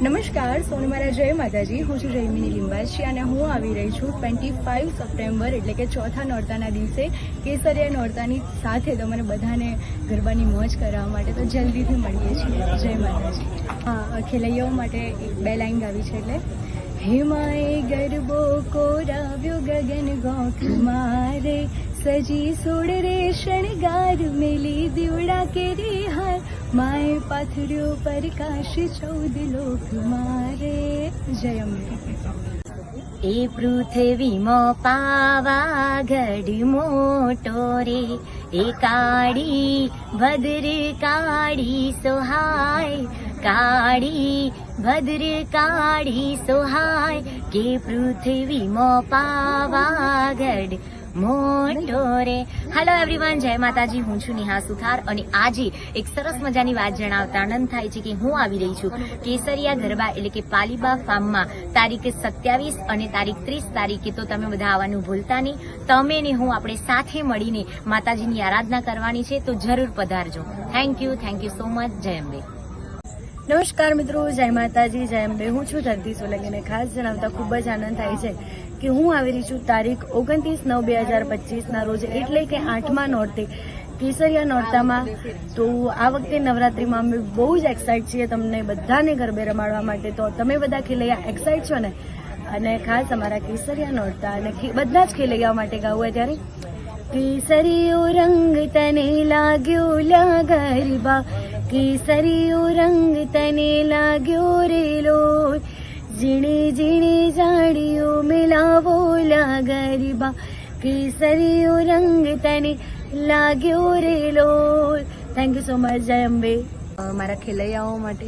નમસ્કાર, સોનમારા જય માતાજી. હું છું જયમિની લિંબાચી અને હું આવી રહી છું 25 સપ્ટેમ્બર એટલે કે ચોથા નોરતાના દિવસે કેસરિયા નોરતાની સાથે તમને બધાને ગરબાની મોજ કરાવવા માટે. તો જલ્દીથી મળીએ છીએ. જય માતાજી. હા, ખેલૈયાઓ માટે બે લાઈન ગાવી છે એટલે હિમાએ ગરબો કોરાવ્યો ગગન ગોખ મારે સજી સોડ રે શણગાર મેલી દીવડા કેરી હાર માએ પાથર્યો પ્રકાશ 14 લોક મારે. જય અંબે. એ પૃથ્વીમાં પાવાગઢ મોટો રે એ કાળી ભદ્ર કાળી સોહાય કાળી ભદ્ર કાળી સોહાય કે પૃથ્વીમાં પાવાગઢ મોટો રે. હેલો એવરીવન, જય માતાજી. હું છું નેહા સુથાર અને આજે એક સરસ મજાની વાત જણાવતા આનંદ થાય છે કે હું આવી રહી છું કેસરિયા ગરબા એટલે કે પાલીબા ફાર્મમાં તારીખ 27 અને તારીખ 30 તારીખે. તો તમે બધા આવવાનું ભૂલતા નહીં. તમે ને હું આપણે સાથે મળીને માતાજીની આરાધના કરવાની છે, તો જરૂર પધારજો. Thank you so much. જય અંબે. નમસ્કાર મિત્રો, જય માતાજી, જય અંબે. હું છું ધરતી સોલંકી અને ખાસ જણાવતા ખૂબ જ આનંદ થાય છે કે હું આવી રહી છું તારીખ 29/9/2025 ના રોજ એટલે કે 8મા નોરતે કેસરિયા નોરતામાં. તો આ વખતે નવરાત્રીમાં અમે બહુ જ એક્સાઇટ છીએ તમને બધાને ગરબે રમાડવા માટે. તો તમે બધા ખેલૈયા એક્સાઇટ છો ને? અને ખાસ અમારા કેસરિયા નોરતા અને બધા જ ખેલૈયા માટે ગાવું ત્યારે કેસરીયો રંગ તને લાગ્યો લા ગરબા કેસરીયો રંગ તને લાગ્યો રે લોય જીણે જીણે જાડીઓ મિલાવો લા ગરબા કેસરીયો રંગ તને લાગ્યો રે લોય. Thank you so much. જય અંબે. મારા ખેલૈયાઓ માટે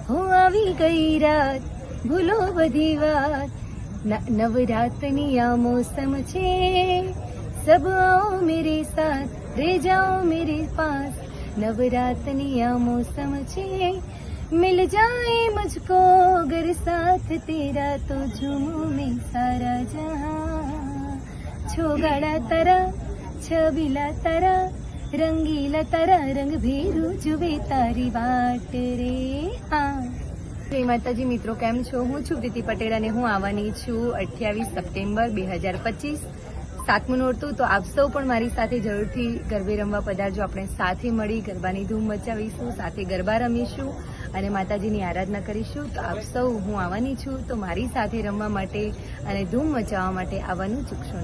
હું આવી ગઈ રાત ભૂલો બધી વાત નવરાતની આ મોસમ છે सब आओ मेरे साथ रे जाओ मेरे पास नवरातनी आ मौसम छे मिल जाए मुझको अगर साथ तेरा तो झूमूं मैं सारा जहां छोगाड़ा तारा छबीला तारा रंगीला तारा रंग ભેરું જુએ તારી વાટ રે. હા, જય માતાજી મિત્રો, કેમ છો? હું છું પ્રીતિ પટેલ અને હું આવવાની છું 28 સપ્ટેમ્બર 2025 7મું નોરતું. તો આપ સૌ પણ મારી સાથે જરૂરથી ગરબે રમવા પધારજો. આપણે સાથે મળી ગરબાની ધૂમ મચાવીશું, સાથે ગરબા રમીશું અને માતાજીની આરાધના કરીશું. તો આપ સૌ, હું આવવાની છું, તો મારી સાથે રમવા માટે અને ધૂમ મચાવવા માટે આવવાનું ચૂકશો નહીં.